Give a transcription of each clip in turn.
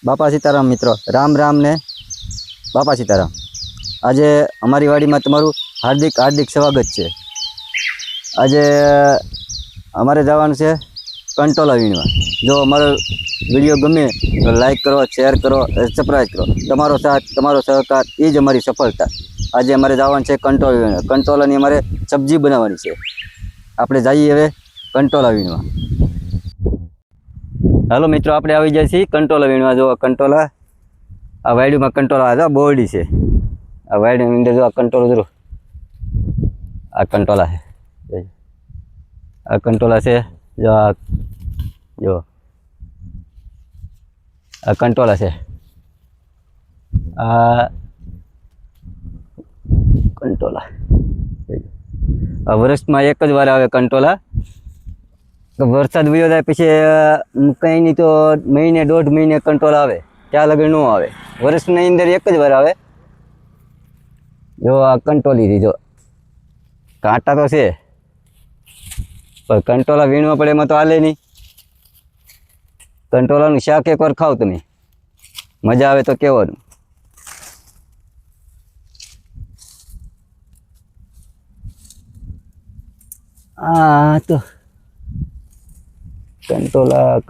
બાપા સીતારામ મિત્રો, રામ રામ ને બાપા સીતારામ। આજે અમારી વાડીમાં તમારું હાર્દિક હાર્દિક સ્વાગત છે। આજે અમારે જવાનું છે કંટોલા વીણવા। જો અમારો વિડીયો ગમે તો લાઈક કરો, શેર કરો, સબસ્ક્રાઈબ કરો। તમારો સાથ, તમારો સહકાર એ જ અમારી સફળતા। આજે અમારે જવાનું છે કંટોલા વીણવા। કંટોલાની અમારે સબ્જી બનાવવાની છે। આપણે જઈએ હવે કંટોલા વીણવા। હાલો મિત્રો, આપણે આવી જાય છીએ કંટોલા વીણવા। જો કંટોલા આ વાડીમાં કંટોલા આ બોરડી છે। આ વાડીની અંદર જો આ કંટોલો જરો આ કંટોલા છે। આ કંટોલા છે, જો આ કંટોલા છે। આ કંટોલા આ વર્ષમાં એક જ વાર આવે કંટોલા। વરસાદ વયો જાય પછી કંઈ નહીં તો મહિને દોઢ મહિને કંટોલા આવે, ત્યાં લગન ન આવે। વર્ષની અંદર એક જ વાર આવે। જો આ કંટોલી થી જો કાંટા તો છે, પણ કંટોલા વીણવા પડે એમાં તો હાલે નહીં। કંટોલાનું શાક એકવાર ખાવ તમે, મજા આવે તો કહેવાનું। આ તો કંટોલા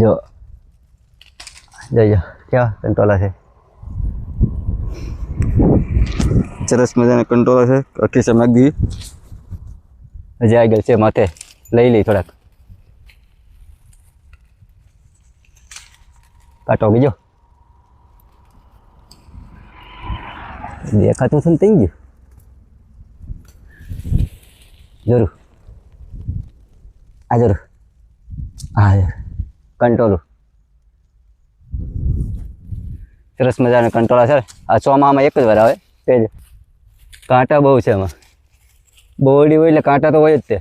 જો જઈ ક્યાં કંટોલા છે, સરસ મજાના કંટોલા છે। આખી ચમક દી હજી આગળ છે, માથે લઈ લઈ થોડાક કાંટો બીજો દેખાતું છે ને થઈ ગયું જરૂર। આ જરૂર હા કંટોલું સરસ મજાના કંટોલા છે। આ ચોમામાં એક જ વાર આવે। તે જ કાંટા બહુ છે એમાં, બોરડી હોય એટલે કાંટા તો હોય જ તે।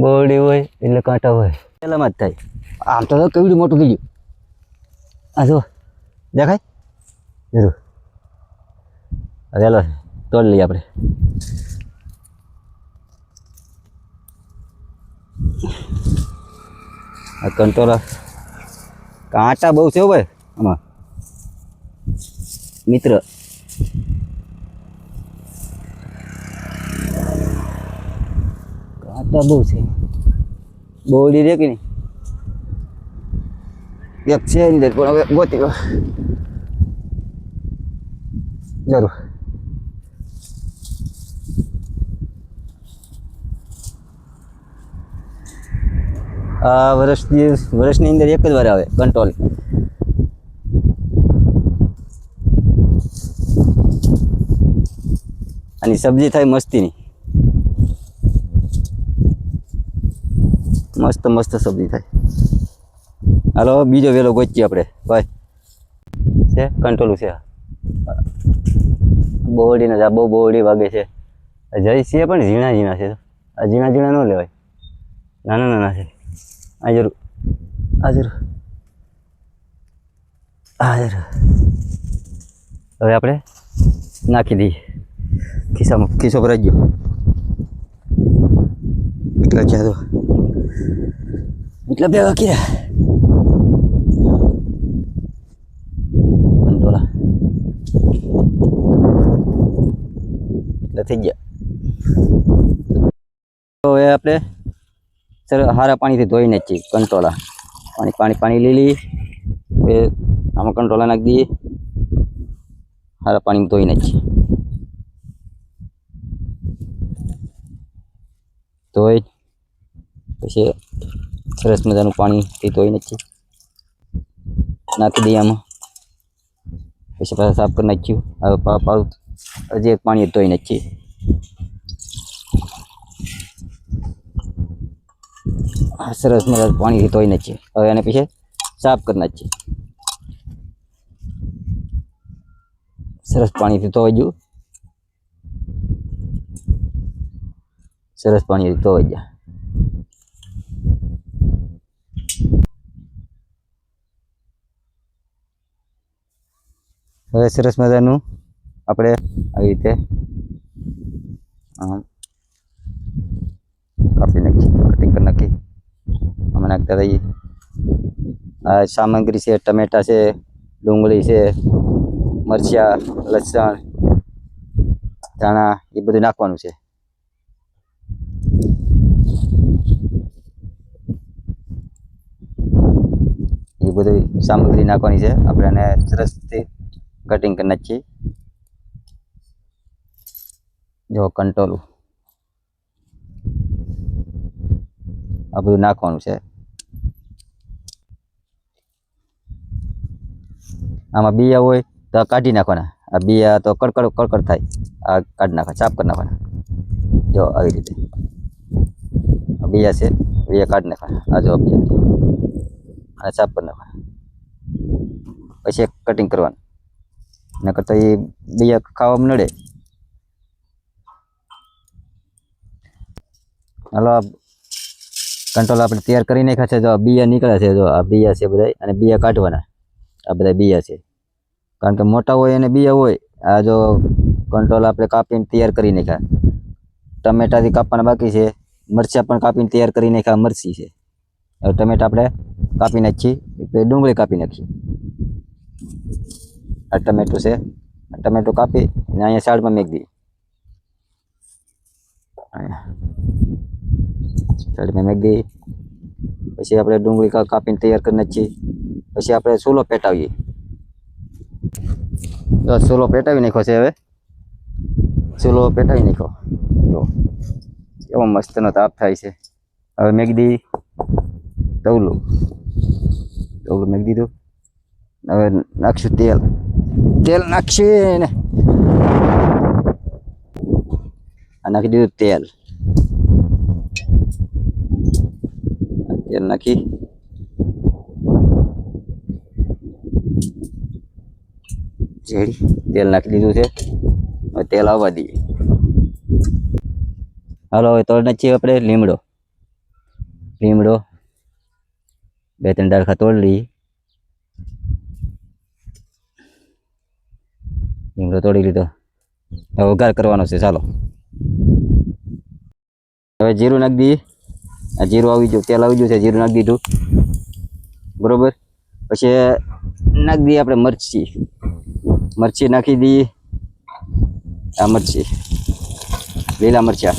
બોરડી હોય એટલે કાંટા હોય, પેલામાં જ થાય। આમ તો કેવડું મોટું થઈ ગયું, આ જો દેખાય જરૂર। ચાલો તોડ લઈએ આપણે। આ કંટોલા કાંટા બહુ છે ભાઈ આમાં મિત્ર। કાંટા બહુ છે, બોરડી રે કે નહીં એક છે અંદર, પણ હવે ગોતી જરૂર। આ વર્ષની અંદર એક જ વાર આવે કંટોલ। આની સબ્જી થાય મસ્તીની, મસ્ત મસ્ત સબ્જી થાય। હાલો બીજો વેલો ગોચીએ આપણે ભાઈ। છે કંટોલું છે, બોરડીને જ બહુ બોરડી વાગે છે। જય છે પણ ઝીણા ઝીણા છે। આ ઝીણા ઝીણા ન લેવાય, નાના નાના છે। આ જરૂર આ જરૂર આ જરૂર હવે આપણે નાખી દઈએ ખિસ્સામાં। ખિસ્સો ભરાઈ ગયો એટલા છે, તો એટલા ભેગા કર્યા કંટોલા એટલે થઈ ગયા। તો હવે આપણે સર હારા પાણીથી ધોઈને જ છીએ કંટોલા। પાણી લઈ લઈએ, એ આમાં કંટોલા નાખી દઈએ, હારા પાણીમાં ધોઈને જ છીએ। ધોઈ પછી સરસ મજાનું પાણીથી ધોઈને જ છીએ નાખી દઈએ આમાં। પછી પાછા સાફ કરી નાખ્યું। હવે પાછું હજી એક પાણી ધોઈને જ છીએ। સરસ મજાનું પાણીથી ધોઈને જ છીએ। હવે એને પછી સાફ કરી નાખીએ। સરસ પાણીથી ધોવાઈ ગયું, સરસ પાણીથી ધોવાઈ ગયા। હવે સરસ મજાનું આપણે આવી રીતે આમ કાપી નાખી, કટિંગ કરી નાખી. આમાં નાખતા રહીએ. આ સામગ્રી છે, ટમેટા છે, ડુંગળી છે, મરચાં, લસણ, ધાણા એ બધું નાખવાનું છે. એ બધી સામગ્રી નાખવાની છે. આપણે એને સરસથી કટિંગ કરી નાખીએ. જો કંટોલું આ બધું નાખવાનું છે. આમાં બિયા હોય તો કાઢી નાખવાના. આ બિયા તો કડકડ થાય, આ કાઢી નાખવા, સાફ કરી નાખવાના. જો આવી રીતે બિયા છે, બિયા કાઢી નાખવાના. આ જો બિયા અને સાફ કરી નાખવાના. પછી કટિંગ કરવાનું. નકર તો એ બિયા ખાવામાં નડે. હાલો, કંટ્રોલ આપણે તૈયાર કરી નાખ્યા છે. જો બિયા નીકળ્યા છે, જો આ બિયા છે બધા, અને બિયા કાઢવાના. આ બધા બિયા છે, કારણ કે મોટા હોય અને બિયા હોય. આ જો કંટ્રોલ આપણે કાપીને તૈયાર કરી નાખ્યા. ટમેટાથી કાપવાના બાકી છે. મરચાં પણ કાપીને તૈયાર કરી નાખ્યા. મરચી છે. હવે ટમેટા આપણે કાપી નાખીએ. ડુંગળી કાપી નાખીએ. આ ટમેટું છે. આ ટમેટું કાપી અને અહીંયા સાઈડમાં મેક દઈએ. સાઈડમાં મેક દઈએ. પછી આપણે ડુંગળી કાપીને તૈયાર કરી નાખીએ. પછી આપણે ચૂલો પેટાવીએ. તો ચૂલો પેટાવી નાખ્યો છે. હવે ચૂલો પેટાવી નાખ્યો. જો એવો મસ્તનો તાપ થાય છે. હવે મેક દઈએ તવલું મેક દીધું. હવે નાખશું તેલ નાખીએ ને આ નાખી દીધું તેલ નાખી તેલ નાખી દીધું છે. હવે તેલ આવવા દઈએ. હાલો, હવે તોડ નાખીએ આપણે લીમડો 2-3 ડાળખા તોડ લઈએ. લીમડો તોડી લીધો. હવે વઘાર કરવાનો છે. ચાલો, હવે જીરું નાખી દઈએ. આ જીરું આવી ગયું, તેલ આવી ગયું છે. જીરું નાખી દીધું બરોબર. પછી નાખી દઈએ આપણે મરચી નાખી દઈએ. આ મરચી, લીલા મરચા.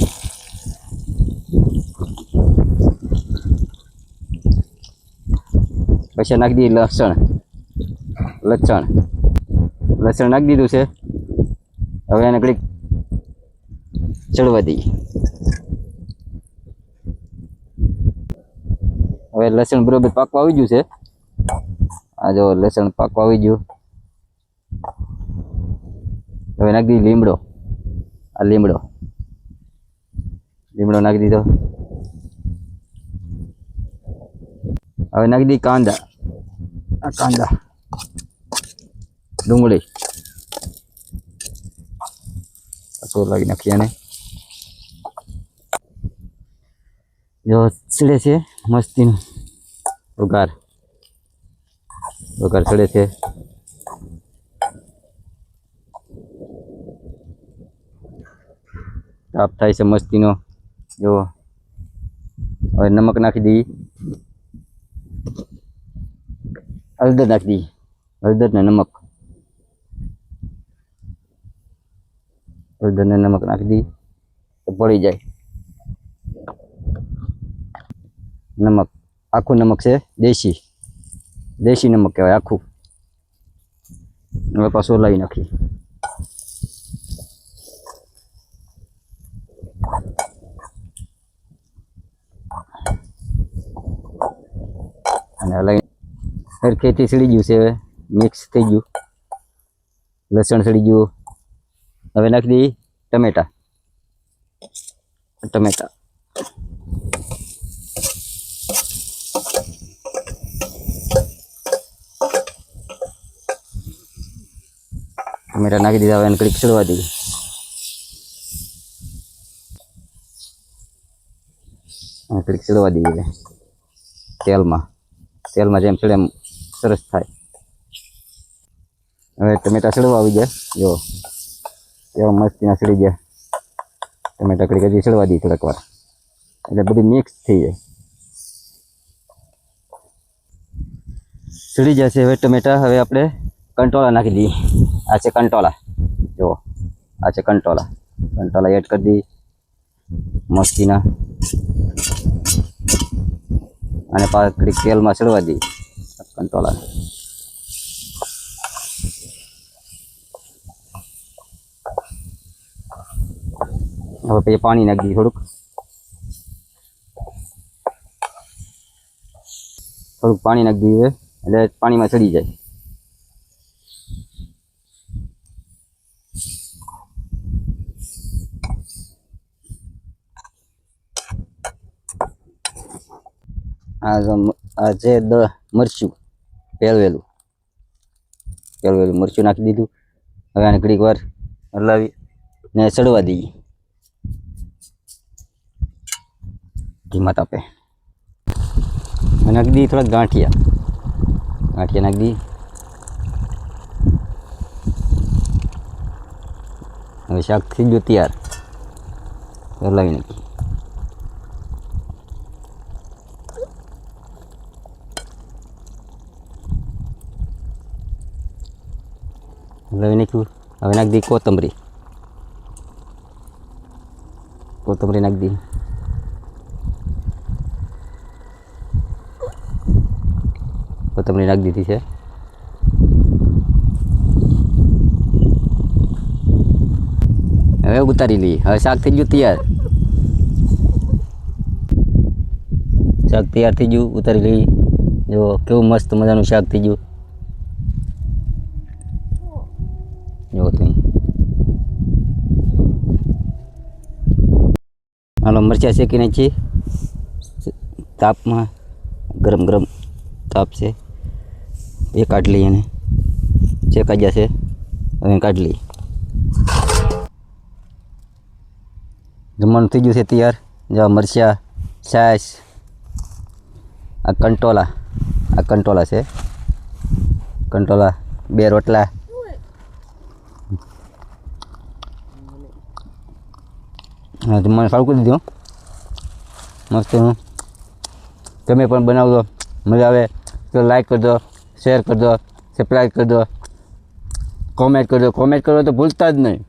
પછી નાખી દઈએ લસણ નાખી દીધું છે. હવે એને ઘડીક ચડવા દઈએ. હવે લસણ બરોબર પાકવા આવી ગયું છે. આ જો લસણ પાકવા આવી ગયું. હવે નાખી દઈએ લીમડો. આ લીમડો નાખી દીધો. હવે નાખી દઈએ કાંદા. આ કાંદા, ડુંગળી લાગી નાખીએ. અને જો ચડે છે મસ્તીનું વઘાર ચડે છે. તાપ થાય છે મસ્તીનો. જો હવે નમક નાખી દઈએ. હળદર નાખી દઈએ. હળદર ને નમક નાખી દઈએ તો પડી જાય. નમક આખું નમક છે. દેશી નમક કહેવાય આખું. હવે પાછું લાવી નાખીએ. અને હલાવી સરખેથી સડી ગયું છે. હવે મિક્સ થઈ ગયું. લસણ સડી ગયું. હવે નાખી દઈએ ટમેટા. ટમેટા નાખી દીધા. હવે એને ઘડીક ચડવા દઈએ. ઘડીક ચડવા દઈએ તેલમાં જેમ ચડે એમ સરસ થાય. હવે ટમેટા ચડવા આવી ગયા. જો એવા મસ્તીના ચડી ગયા. ટમેટા કડી કરી ચડવા દઈએ થોડાક વાર એટલે બધી મિક્સ થઈ જાય. ચડી જશે હવે ટમેટા. હવે આપણે કંટોળા નાખી દઈએ. આ છે કંટોળા, જુઓ આ છે કંટોળા. કંટોળા એડ કરી દઈએ મસ્તીના અને પાકડી તેલમાં ચડવા દઈએ કંટોળા. હવે પછી પાણી નાખી દઈએ થોડુંક પાણી નાખી દઈએ એટલે પાણીમાં ચડી જાય. આ છે મરચું પહેલવેલું મરચું નાખી દીધું. હવે આને ઘડીક વાર હલાવી ને ચડવા દઈએ ધીમા તાપે. નાખી દઈએ થોડાક ગાંઠિયા નાખી દઈએ. હવે શાક થઈ ગયું તૈયાર. હલાવી નાખીએ. હલાવી નાખ્યું. હવે નાખી દઈએ કોથમરી નાખી દઈએ. કોથમરી નાખી દીધી છે. હવે ઉતારી લઈએ. હવે શાક થઈ ગયું તૈયાર. શાક તૈયાર થઈ ગયું, ઉતારી લઈએ. જો કેવું મસ્ત મજાનું શાક થઈ ગયું. જો તમે હાલો મરચાં શેકી નાખીએ તાપમાં. ગરમ તાપ છે એ કાઢી લઈએ. એને શેકાઈ જશે હવે કાઢી લઈએ. જમવાનું થઈ ગયું છે તૈયાર. જો મરચાં, છાશ, આ કંટોલા છે. કંટોલા, 2 રોટલા. હા જમવાનું સારું કરી દીધું મસ્ત. તમે પણ બનાવજો, મજા આવે તો લાઈક કરજો, શેર કરજો, સબસ્ક્રાઈબ કરજો, કોમેન્ટ કરજો. કોમેન્ટ કરો તો ભૂલતા જ નહીં.